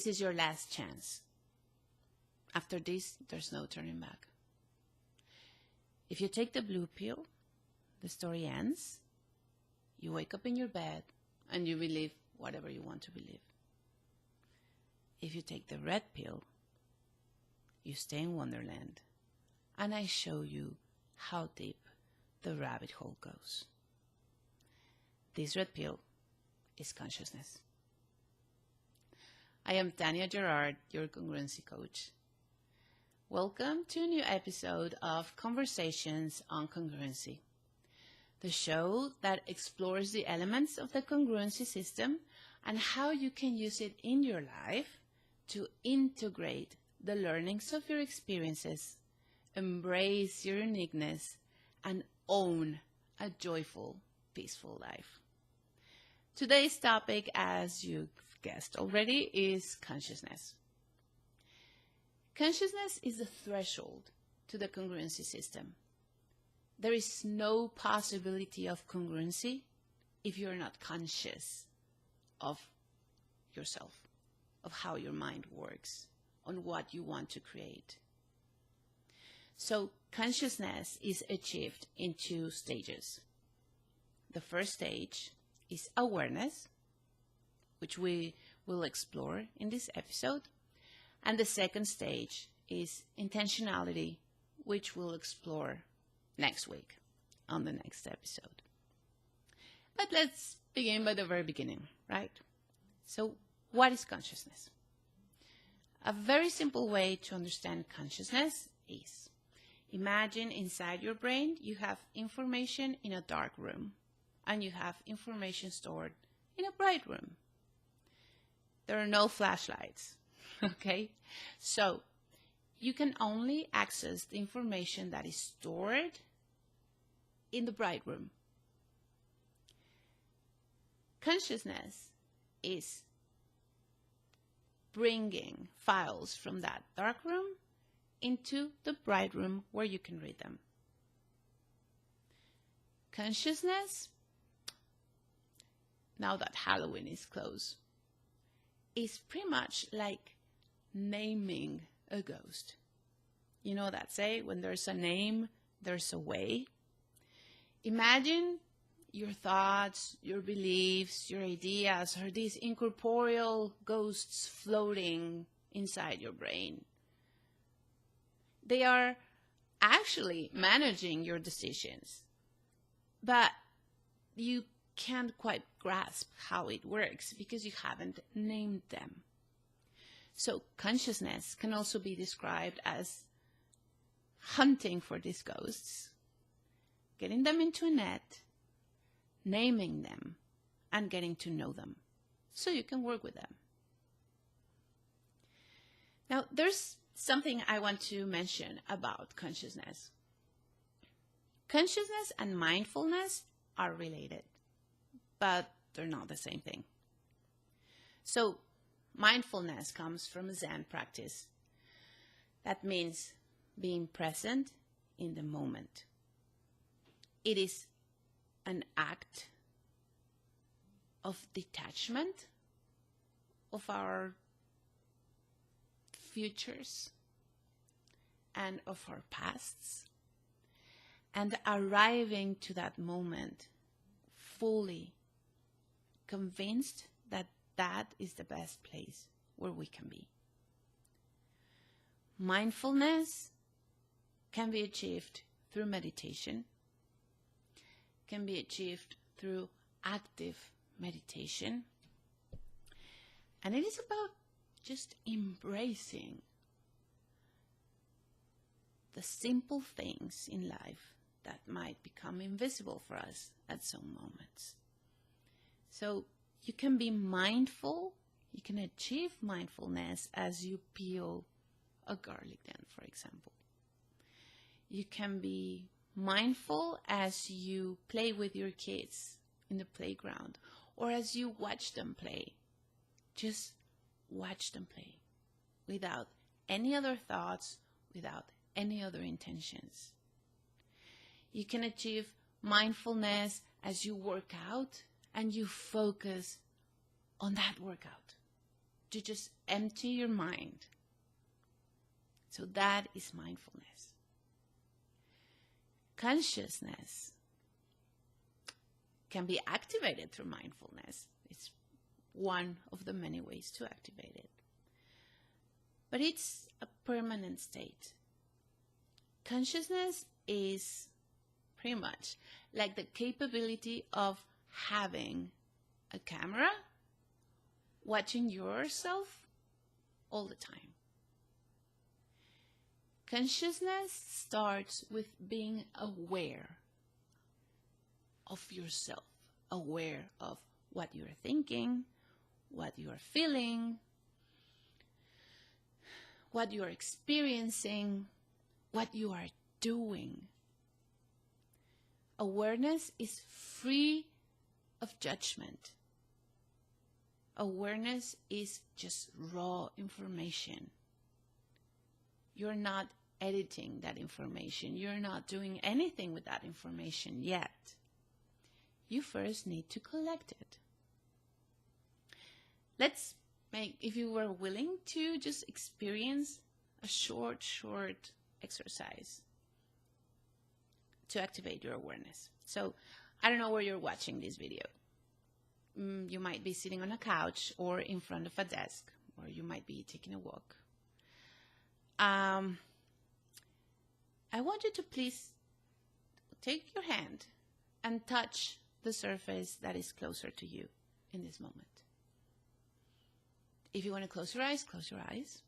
This is your last chance. After this, there's no turning back. If you take the blue pill, the story ends. You wake up in your bed and you believe whatever you want to believe. If you take the red pill, you stay in Wonderland, and I show you how deep the rabbit hole goes. This red pill is consciousness. I am Tanya Gerard, your congruency coach. Welcome to a new episode of Conversations on Congruency, the show that explores the elements of the congruency system and how you can use it in your life to integrate the learnings of your experiences, embrace your uniqueness, and own a joyful, peaceful life. Today's topic, as you've guessed already, is consciousness. Consciousness is the threshold to the congruency system. There is no possibility of congruency if you're not conscious of yourself, of how your mind works, on what you want to create. So consciousness is achieved in 2 stages. The first stage is awareness, which we will explore in this episode. And the second stage is intentionality, which we'll explore next week on the next episode. But let's begin by the very beginning, right? So what is consciousness? A very simple way to understand consciousness is, imagine inside your brain you have information in a dark room and you have information stored in a bright room. There are no flashlights, okay? So you can only access the information that is stored in the bright room. Consciousness is bringing files from that dark room into the bright room where you can read them. Consciousness, now that Halloween is close, is pretty much like naming a ghost. You know that say, when there's a name, there's a way. Imagine your thoughts, your beliefs, your ideas are these incorporeal ghosts floating inside your brain. They are actually managing your decisions, but you can't quite grasp how it works because you haven't named them. So consciousness can also be described as hunting for these ghosts, getting them into a net, naming them, and getting to know them so you can work with them. Now, there's something I want to mention about consciousness. Consciousness and mindfulness are related, but they're not the same thing. So mindfulness comes from a Zen practice. That means being present in the moment. It is an act of detachment of our futures and of our pasts, and arriving to that moment fully convinced that that is the best place where we can be. Mindfulness can be achieved through meditation, can be achieved through active meditation, and it is about just embracing the simple things in life that might become invisible for us at some moments. So you can be mindful, you can achieve mindfulness as you peel a garlic then, for example. You can be mindful as you play with your kids in the playground or as you watch them play. Just watch them play without any other thoughts, without any other intentions. You can achieve mindfulness as you work out and you focus on that workout. to just empty your mind. So that is mindfulness. Consciousness can be activated through mindfulness. It's one of the many ways to activate it. But it's a permanent state. Consciousness is pretty much like the capability of having a camera watching yourself all the time. Consciousness starts with being aware of yourself, aware of what you're thinking, what you're feeling, what you're experiencing, what you are doing. Awareness is free of judgment. Awareness is just raw information. You're not editing that information. You're not doing anything with that information yet. You first need to collect it. Let's make, if you were willing to just experience a short exercise to activate your awareness. So I don't know where you're watching this video. You might be sitting on a couch or in front of a desk, or you might be taking a walk. I want you to please take your hand and touch the surface that is closer to you in this moment. If you want to close your eyes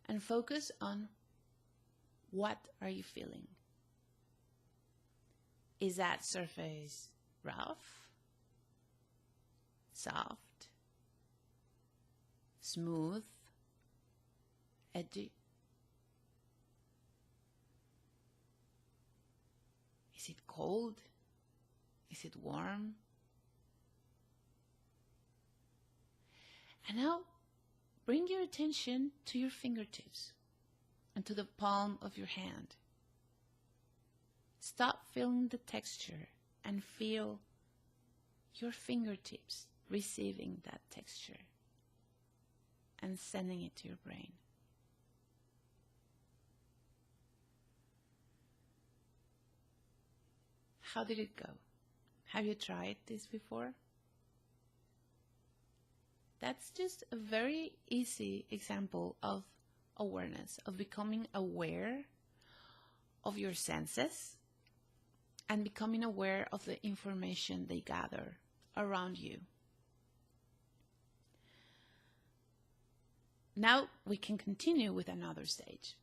and focus on what are you feeling. Is that surface rough, soft, smooth, edgy? Is it cold? Is it warm? And now bring your attention to your fingertips and to the palm of your hand. Stop feeling the texture and feel your fingertips receiving that texture and sending it to your brain. How did it go? Have you tried this before? That's just a very easy example of awareness, of becoming aware of your senses and becoming aware of the information they gather around you. Now we can continue with another stage.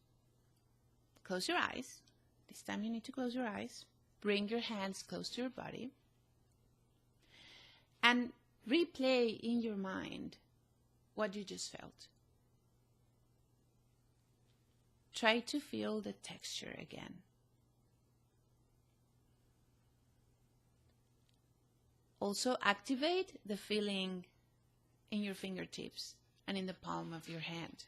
Close your eyes. This time you need to close your eyes. Bring your hands close to your body and replay in your mind what you just felt. Try to feel the texture again. Also activate the feeling in your fingertips and in the palm of your hand.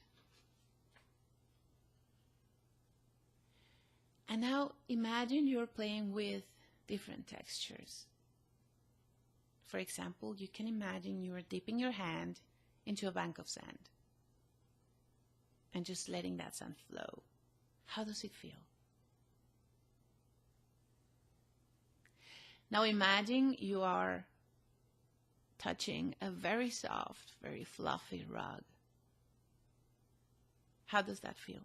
And now imagine you're playing with different textures. For example, you can imagine you are dipping your hand into a bank of sand and just letting that sand flow. How does it feel? Now imagine you are touching a very soft, very fluffy rug. How does that feel?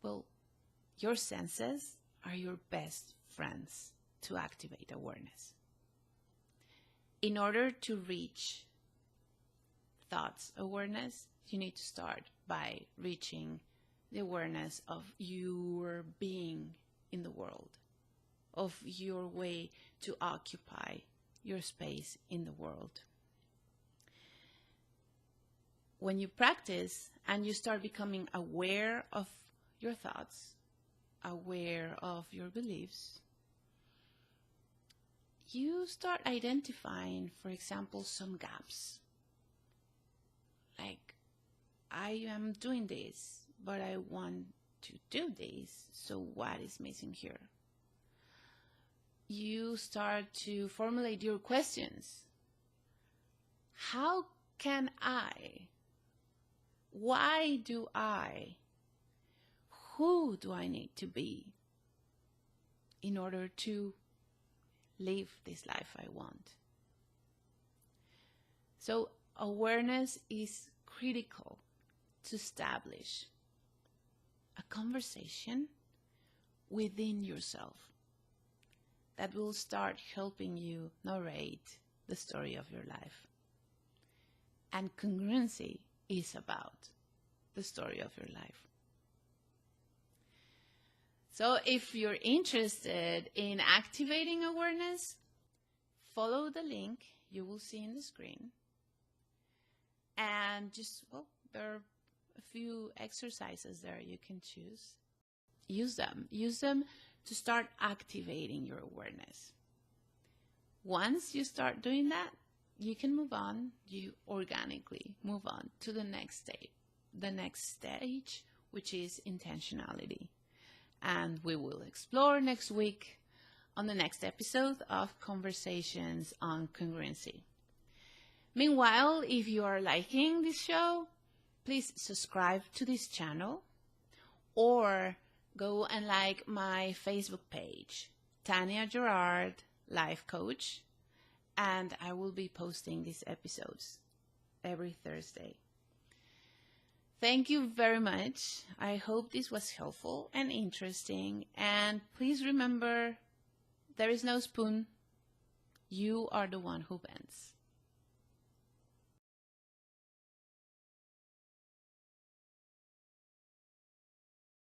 Well, your senses are your best friends to activate awareness. In order to reach thoughts awareness, you need to start by reaching the awareness of your being in the world, of your way to occupy your space in the world. When you practice and you start becoming aware of your thoughts, aware of your beliefs, you start identifying, for example, some gaps. Like, I am doing this, but I want to do this, so what is missing here? You start to formulate your questions. how can I, why do I, who do I need to be in order to live this life I want? So awareness is critical to establish a conversation within yourself that will start helping you narrate the story of your life. And congruency is about the story of your life. So if you're interested in activating awareness, follow the link you will see in the screen. And just, well, there are a few exercises there you can choose. Use them. Use them to start activating your awareness. Once you start doing that, you can move on. You organically move on to the next stage, which is intentionality. And we will explore next week on the next episode of Conversations on Congruency. Meanwhile, if you are liking this show, please subscribe to this channel or go and like my Facebook page, Tanya Gerard, Life Coach, and I will be posting these episodes every Thursday. Thank you very much. I hope this was helpful and interesting. And please remember, there is no spoon. You are the one who bends.